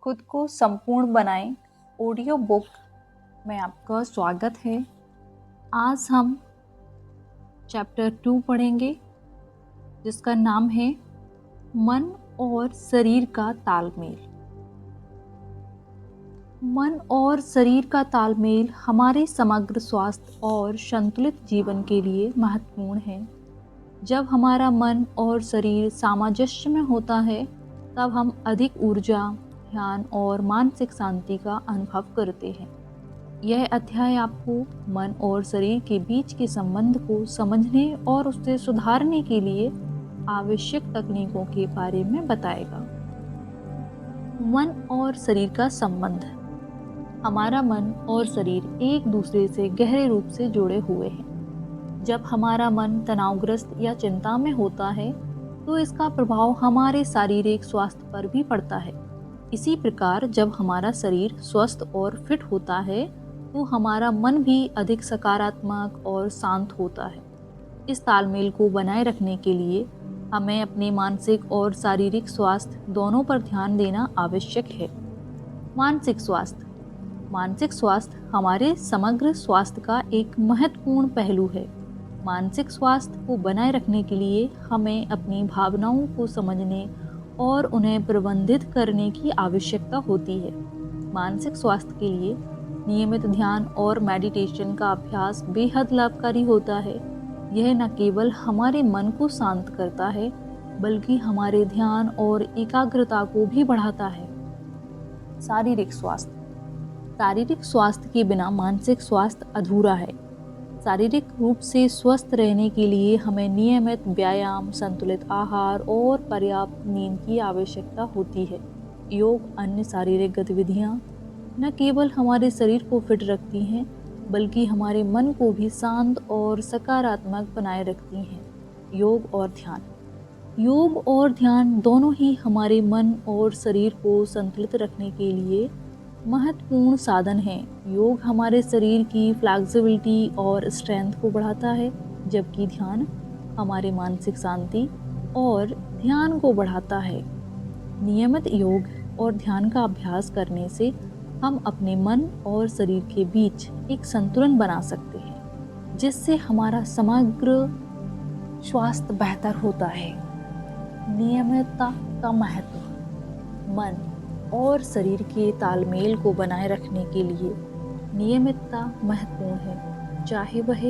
खुद को संपूर्ण बनाएं ऑडियो बुक में आपका स्वागत है। आज हम चैप्टर 2 पढ़ेंगे जिसका नाम है मन और शरीर का तालमेल। मन और शरीर का तालमेल हमारे समग्र स्वास्थ्य और संतुलित जीवन के लिए महत्वपूर्ण है। जब हमारा मन और शरीर सामंजस्य में होता है तब हम अधिक ऊर्जा, ध्यान और मानसिक शांति का अनुभव करते हैं। यह अध्याय आपको मन और शरीर के बीच के संबंध को समझने और उसे सुधारने के लिए आवश्यक तकनीकों के बारे में बताएगा। मन और शरीर का संबंध। हमारा मन और शरीर एक दूसरे से गहरे रूप से जुड़े हुए हैं। जब हमारा मन तनावग्रस्त या चिंता में होता है तो इसका प्रभाव हमारे शारीरिक स्वास्थ्य पर भी पड़ता है। इसी प्रकार जब हमारा शरीर स्वस्थ और फिट होता है तो हमारा मन भी अधिक सकारात्मक और शांत होता है। इस तालमेल को बनाए रखने के लिए हमें अपने मानसिक और शारीरिक स्वास्थ्य दोनों पर ध्यान देना आवश्यक है। मानसिक स्वास्थ्य। मानसिक स्वास्थ्य हमारे समग्र स्वास्थ्य का एक महत्वपूर्ण पहलू है। मानसिक स्वास्थ्य को बनाए रखने के लिए हमें अपनी भावनाओं को समझने और उन्हें प्रबंधित करने की आवश्यकता होती है। मानसिक स्वास्थ्य के लिए नियमित ध्यान और मेडिटेशन का अभ्यास बेहद लाभकारी होता है। यह न केवल हमारे मन को शांत करता है बल्कि हमारे ध्यान और एकाग्रता को भी बढ़ाता है। शारीरिक स्वास्थ्य। शारीरिक स्वास्थ्य के बिना मानसिक स्वास्थ्य अधूरा है। शारीरिक रूप से स्वस्थ रहने के लिए हमें नियमित व्यायाम, संतुलित आहार और पर्याप्त नींद की आवश्यकता होती है। योग अन्य शारीरिक गतिविधियां न केवल हमारे शरीर को फिट रखती हैं बल्कि हमारे मन को भी शांत और सकारात्मक बनाए रखती हैं। योग और ध्यान। योग और ध्यान दोनों ही हमारे मन और शरीर को संतुलित रखने के लिए महत्वपूर्ण साधन है। योग हमारे शरीर की फ्लेक्सिबिलिटी और स्ट्रेंथ को बढ़ाता है, जबकि ध्यान हमारे मानसिक शांति और ध्यान को बढ़ाता है। नियमित योग और ध्यान का अभ्यास करने से हम अपने मन और शरीर के बीच एक संतुलन बना सकते हैं, जिससे हमारा समग्र स्वास्थ्य बेहतर होता है। नियमितता का महत्व। मन और शरीर के तालमेल को बनाए रखने के लिए नियमितता महत्वपूर्ण है, चाहे वह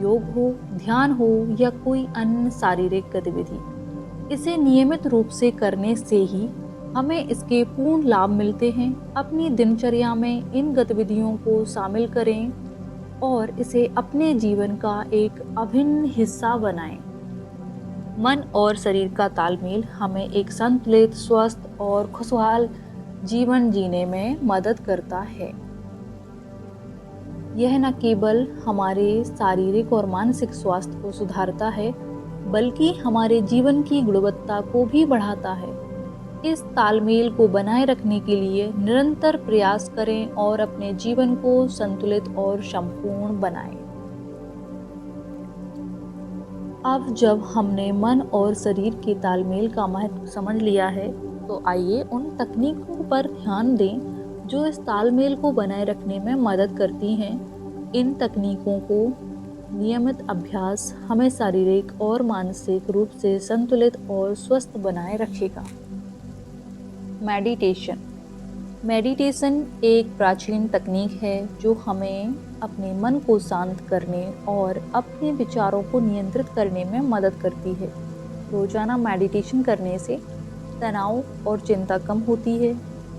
योग हो, ध्यान हो या कोई अन्य शारीरिक गतिविधि। इसे नियमित रूप से करने से ही हमें इसके पूर्ण लाभ मिलते हैं। अपनी दिनचर्या में इन गतिविधियों को शामिल करें और इसे अपने जीवन का एक अभिन्न हिस्सा बनाएं। मन और शरीर का तालमेल हमें एक संतुलित, स्वस्थ और खुशहाल जीवन जीने में मदद करता है। यह न केवल हमारे शारीरिक और मानसिक स्वास्थ्य को सुधारता है बल्कि हमारे जीवन की गुणवत्ता को भी बढ़ाता है। इस तालमेल को बनाए रखने के लिए निरंतर प्रयास करें और अपने जीवन को संतुलित और संपूर्ण बनाएं। अब जब हमने मन और शरीर के तालमेल का महत्व समझ लिया है तो आइए उन तकनीकों पर ध्यान दें जो इस तालमेल को बनाए रखने में मदद करती हैं। इन तकनीकों को नियमित अभ्यास हमें शारीरिक और मानसिक रूप से संतुलित और स्वस्थ बनाए रखेगा। मेडिटेशन। मेडिटेशन एक प्राचीन तकनीक है जो हमें अपने मन को शांत करने और अपने विचारों को नियंत्रित करने में मदद करती है। रोजाना मेडिटेशन करने से तनाव और चिंता कम होती है,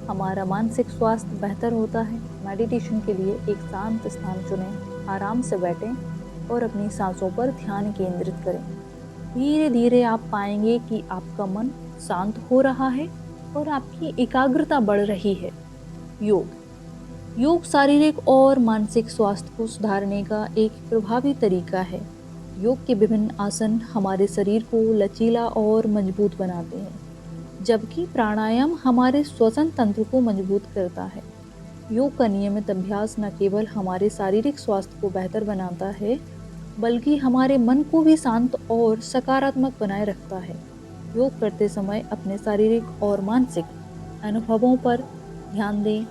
हमारा मानसिक स्वास्थ्य बेहतर होता है। मेडिटेशन के लिए एक शांत स्थान चुनें, आराम से बैठें और अपनी सांसों पर ध्यान केंद्रित करें। धीरे धीरे आप पाएंगे कि आपका मन शांत हो रहा है और आपकी एकाग्रता बढ़ रही है। योग शारीरिक और मानसिक स्वास्थ्य को सुधारने का एक प्रभावी तरीका है। योग के विभिन्न आसन हमारे शरीर को लचीला और मजबूत बनाते हैं, जबकि प्राणायाम हमारे श्वसन तंत्र को मजबूत करता है। योग का नियमित अभ्यास न केवल हमारे शारीरिक स्वास्थ्य को बेहतर बनाता है बल्कि हमारे मन को भी शांत और सकारात्मक बनाए रखता है। योग करते समय अपने शारीरिक और मानसिक अनुभवों पर ध्यान दें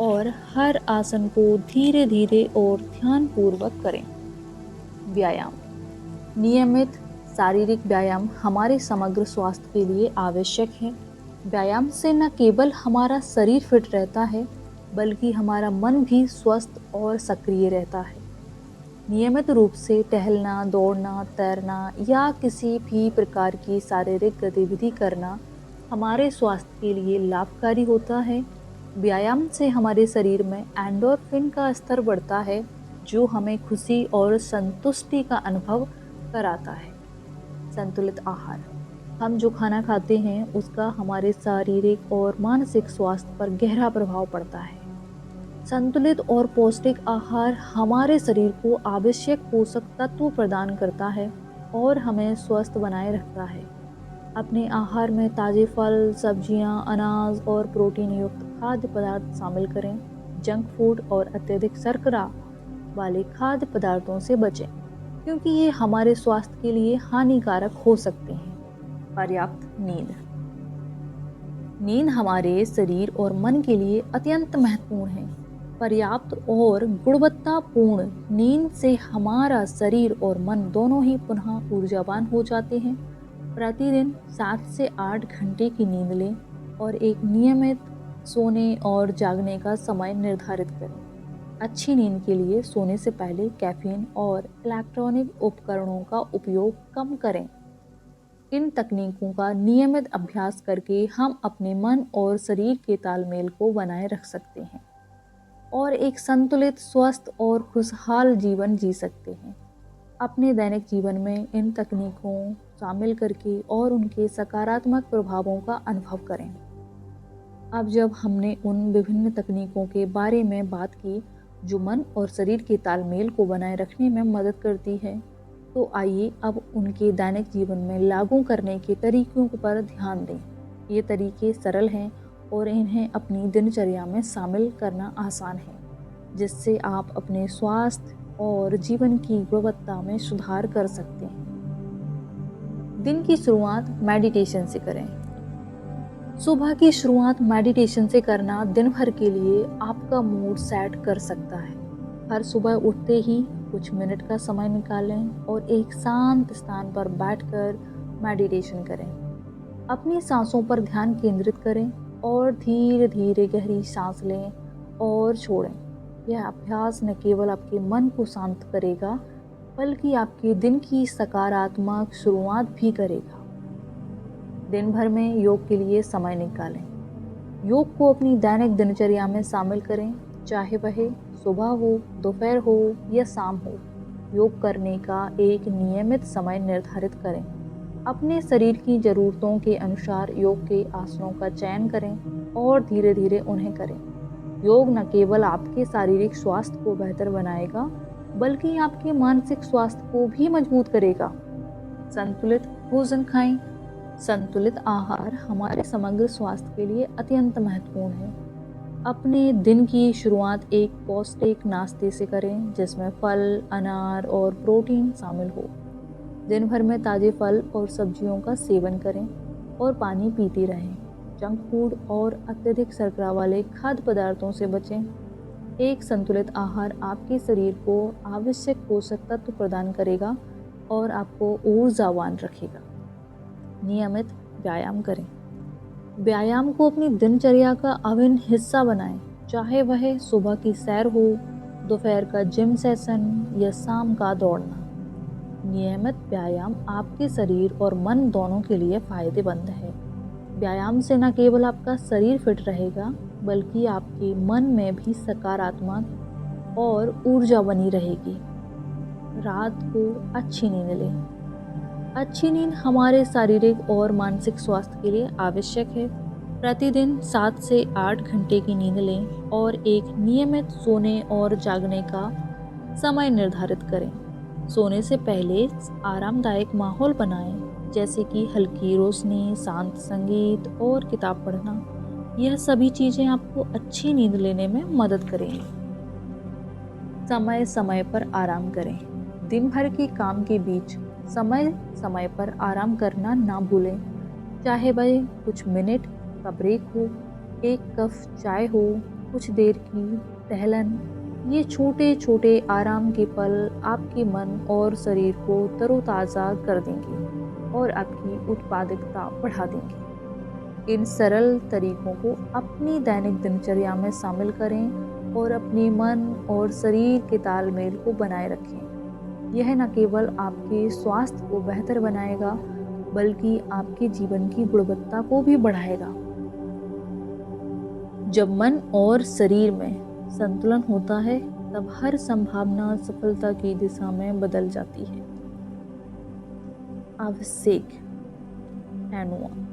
और हर आसन को धीरे धीरे और ध्यानपूर्वक करें। व्यायाम। नियमित शारीरिक व्यायाम हमारे समग्र स्वास्थ्य के लिए आवश्यक है। व्यायाम से न केवल हमारा शरीर फिट रहता है, बल्कि हमारा मन भी स्वस्थ और सक्रिय रहता है। नियमित रूप से टहलना, दौड़ना, तैरना या किसी भी प्रकार की शारीरिक गतिविधि करना हमारे स्वास्थ्य के लिए लाभकारी होता है। व्यायाम से हमारे शरीर में एंडोर्फिन का स्तर बढ़ता है, जो हमें खुशी और संतुष्टि का अनुभव कराता है। संतुलित आहार। हम जो खाना खाते हैं उसका हमारे शारीरिक और मानसिक स्वास्थ्य पर गहरा प्रभाव पड़ता है। संतुलित और पौष्टिक आहार हमारे शरीर को आवश्यक पोषक तत्व प्रदान करता है और हमें स्वस्थ बनाए रखता है। अपने आहार में ताजे फल, सब्जियां, अनाज और प्रोटीन युक्त खाद्य पदार्थ शामिल करें। जंक फूड और अत्यधिक शर्करा वाले खाद्य पदार्थों से बचें, क्योंकि ये हमारे स्वास्थ्य के लिए हानिकारक हो सकते हैं। पर्याप्त नींद। नींद हमारे शरीर और मन के लिए अत्यंत महत्वपूर्ण है। पर्याप्त और गुणवत्तापूर्ण नींद से हमारा शरीर और मन दोनों ही पुनः ऊर्जावान हो जाते हैं। प्रतिदिन 7 से 8 घंटे की नींद लें और एक नियमित सोने और जागने का समय निर्धारित करें। अच्छी नींद के लिए सोने से पहले कैफीन और इलेक्ट्रॉनिक उपकरणों का उपयोग कम करें। इन तकनीकों का नियमित अभ्यास करके हम अपने मन और शरीर के तालमेल को बनाए रख सकते हैं और एक संतुलित, स्वस्थ और खुशहाल जीवन जी सकते हैं। अपने दैनिक जीवन में इन तकनीकों शामिल करके और उनके सकारात्मक प्रभावों का अनुभव करें। अब जब हमने उन विभिन्न तकनीकों के बारे में बात की जो मन और शरीर के तालमेल को बनाए रखने में मदद करती है, तो आइए अब उनके दैनिक जीवन में लागू करने के तरीकों पर ध्यान दें। ये तरीके सरल हैं और इन्हें अपनी दिनचर्या में शामिल करना आसान है, जिससे आप अपने स्वास्थ्य और जीवन की गुणवत्ता में सुधार कर सकते हैं। दिन की शुरुआत मेडिटेशन से करें। सुबह की शुरुआत मेडिटेशन से करना दिन भर के लिए आपका मूड सेट कर सकता है। हर सुबह उठते ही कुछ मिनट का समय निकालें और एक शांत स्थान पर बैठकर मेडिटेशन करें। अपनी सांसों पर ध्यान केंद्रित करें और धीरे धीरे गहरी सांस लें और छोड़ें। यह अभ्यास न केवल आपके मन को शांत करेगा, बल्कि आपके दिन की सकारात्मक शुरुआत भी करेगा। दिन भर में योग के लिए समय निकालें। योग को अपनी दैनिक दिनचर्या में शामिल करें, चाहे वह सुबह हो, दोपहर हो या शाम हो। योग करने का एक नियमित समय निर्धारित करें। अपने शरीर की ज़रूरतों के अनुसार योग के आसनों का चयन करें और धीरे धीरे उन्हें करें। योग न केवल आपके शारीरिक स्वास्थ्य को बेहतर बनाएगा, बल्कि आपके मानसिक स्वास्थ्य को भी मजबूत करेगा। संतुलित भोजन खाएं। संतुलित आहार हमारे समग्र स्वास्थ्य के लिए अत्यंत महत्वपूर्ण है। अपने दिन की शुरुआत एक पौष्टिक नाश्ते से करें, जिसमें फल, अनार और प्रोटीन शामिल हो। दिन भर में ताजे फल और सब्जियों का सेवन करें और पानी पीते रहें। जंक फूड और अत्यधिक शर्करा वाले खाद्य पदार्थों से बचें। एक संतुलित आहार आपके शरीर को आवश्यक पोषक तत्व प्रदान करेगा और आपको ऊर्जावान रखेगा। नियमित व्यायाम करें। व्यायाम को अपनी दिनचर्या का अभिन्न हिस्सा बनाएं, चाहे वह सुबह की सैर हो, दोपहर का जिम सेशन या शाम का दौड़ना। नियमित व्यायाम आपके शरीर और मन दोनों के लिए फायदेमंद है। व्यायाम से न केवल आपका शरीर फिट रहेगा, बल्कि आपके मन में भी सकारात्मक और ऊर्जा बनी रहेगी। रात को अच्छी नींद लें। अच्छी नींद हमारे शारीरिक और मानसिक स्वास्थ्य के लिए आवश्यक है। प्रतिदिन 7 से 8 घंटे की नींद लें और एक नियमित सोने और जागने का समय निर्धारित करें। सोने से पहले आरामदायक माहौल बनाएं, जैसे कि हल्की रोशनी, शांत संगीत और किताब पढ़ना। यह सभी चीज़ें आपको अच्छी नींद लेने में मदद करेंगी। समय समय पर आराम करें। दिन भर के काम के बीच समय समय पर आराम करना ना भूलें, चाहे वह कुछ मिनट का ब्रेक हो। एक कप चाय हो, कुछ देर की टहलन, ये छोटे छोटे आराम के पल आपके मन और शरीर को तरोताज़ा कर देंगे और आपकी उत्पादकता बढ़ा देंगे। इन सरल तरीकों को अपनी दैनिक दिनचर्या में शामिल करें और अपने मन और शरीर के तालमेल को बनाए रखें। यह न केवल आपके स्वास्थ्य को बेहतर बनाएगा, बल्कि आपके जीवन की गुणवत्ता को भी बढ़ाएगा। जब मन और शरीर में संतुलन होता है, तब हर संभावना सफलता की दिशा में बदल जाती है। अभिषेक एनुआ।